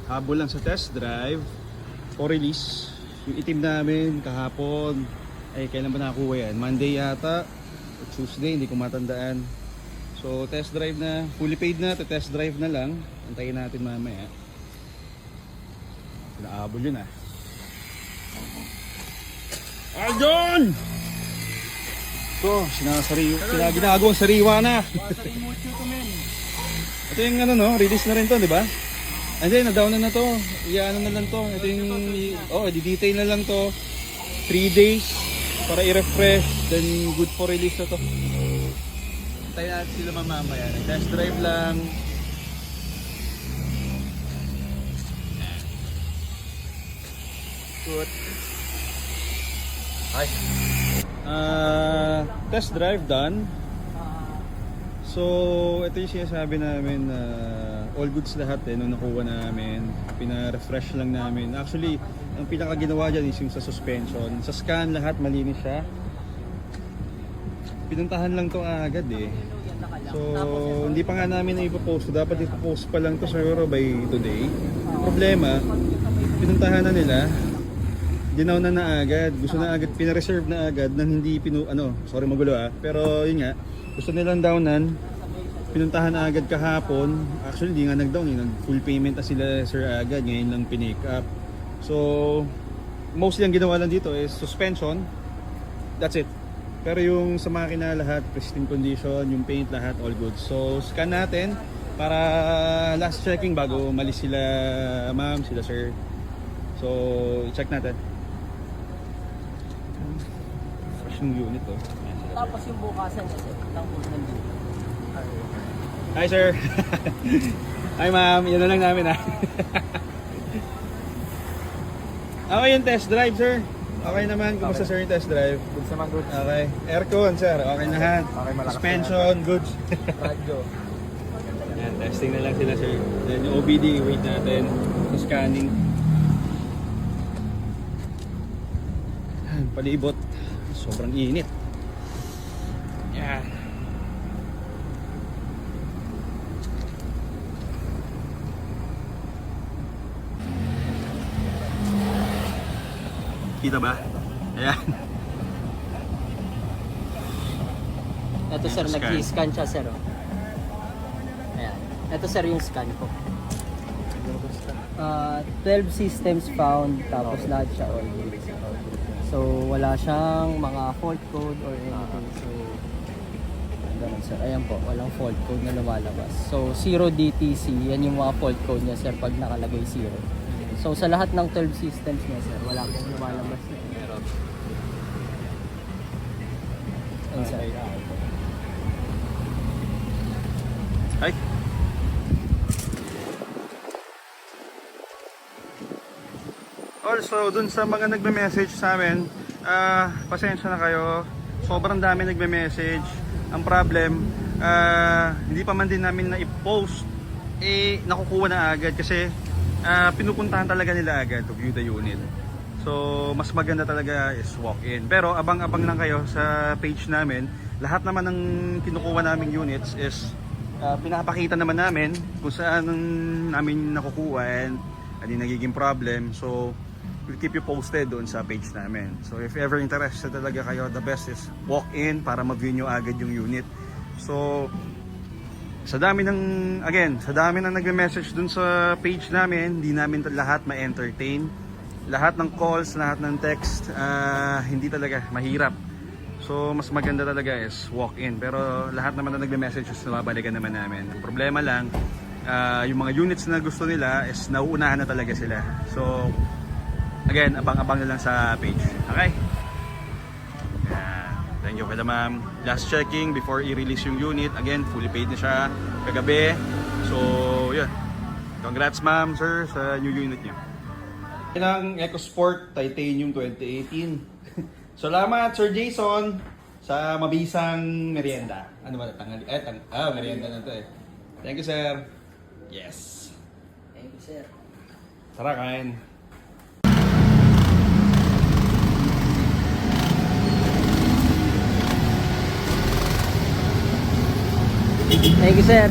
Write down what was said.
habol lang sa test drive for release. Yung itim namin kahapon, ay kailan ba nakakuha yan? Monday yata o Tuesday, hindi ko matandaan. So test drive na, fully paid na, test drive na lang. Antayin natin mamaya. Naabol yun ah. Ayun! So, ginagawang sariwa na. Ito yung ano no, release na rin to, di ba? And then, na-down na to. Iyaano na lang to. Ito yung, i-detail na lang to. 3 days para i-refresh. Then, good for release na to. Antayin natin sila mamaya. Test drive lang. Good. Hi. Test drive done. So, ito yung sinasabi namin na all goods lahat nung nakuha namin. Pina-refresh lang namin. Actually, ang pinaka-ginawa dyan is yung sa suspension. Sa scan lahat malinis siya. Pinuntahan lang to agad eh. So, hindi pa nga namin na ipopost. Dapat ipopost pa lang to siguro by today. Problema, pinuntahan na nila. Ginaw na agad. Gusto na agad, pina-reserve na agad nang hindi sorry magulo pero yun nga, gusto nilang downan. Pinuntahan na agad kahapon. Actually, di nga nag-down, nag-full payment na sila sir agad. Ngayon lang pinick up. So, mostly ang ginawa lang dito is suspension. That's it. Pero yung sa makina lahat, pristine condition, yung paint lahat, all good. So, scan natin para last checking bago malis sila ma'am, sila sir. So, i-check natin. Fresh yung unit oh. Tapos yung bukasan niya, sir, lang po nandito. Hi sir. Hi ma'am, yan na lang namin Okay yung test drive sir. Okay naman, kumusta sir yung test drive? Goods naman, goods. Okay. Aircon sir, okay lahat. Okay, malakas Suspension, goods. Radyo. Yan, testing na lang sila sir. Then yung OBD, wait natin. Yung scanning. Yan, palibot. Sobrang init. Yan. Kita ba? Ayan. Ito sir, Scan. nag-i-scan siya sir. Oh. Ayan. Ito sir yung scan ko. 12 systems found, tapos lahat siya all good. So wala siyang mga fault code or anything. So ganun sir. Ayan po, walang fault code na lumalabas. So 0 DTC, yan yung mga fault code niya sir pag nakalagay 0. So sa lahat ng 12 systems niya sir, wala pong lumalabas na error. Ayan sir. Hi. Also, dun sa mga nagme-message sa amin, pasensya na kayo. Sobrang dami nagme-message. Ang problem, hindi pa man din namin na-post, nakukuha na agad kasi pinupuntahan talaga nila agad to view the unit. So, mas maganda talaga is walk-in. Pero abang-abang lang kayo sa page namin. Lahat naman ng kinukuha naming units is pinapakita naman namin kung saan namin nakukuha and ano yung nagiging problem. So, we'll keep you posted doon sa page namin. So, if ever interested talaga kayo, the best is walk in para mag-view nyo agad yung unit. So, sa dami ng nagme-message doon sa page namin, hindi namin lahat ma-entertain. Lahat ng calls, lahat ng text, hindi talaga, mahirap. So, mas maganda talaga is walk in. Pero lahat naman na nagme-messages na babalikan naman namin. Ang problema lang, yung mga units na gusto nila is nauunahan na talaga sila. So, again, abang-abang na lang sa page. Okay? Thank you kaya ma'am. Last checking before i-release yung unit. Again, fully paid na siya kagabi. So, yun. Congrats ma'am, sir, sa new unit niyo. Yan ang EcoSport Titanium 2018. Salamat, Sir Jason, sa mabisang merienda. Ano ba? Merienda na to eh. Thank you, sir. Yes. Thank you sir. Tara, kain. Thank you sir.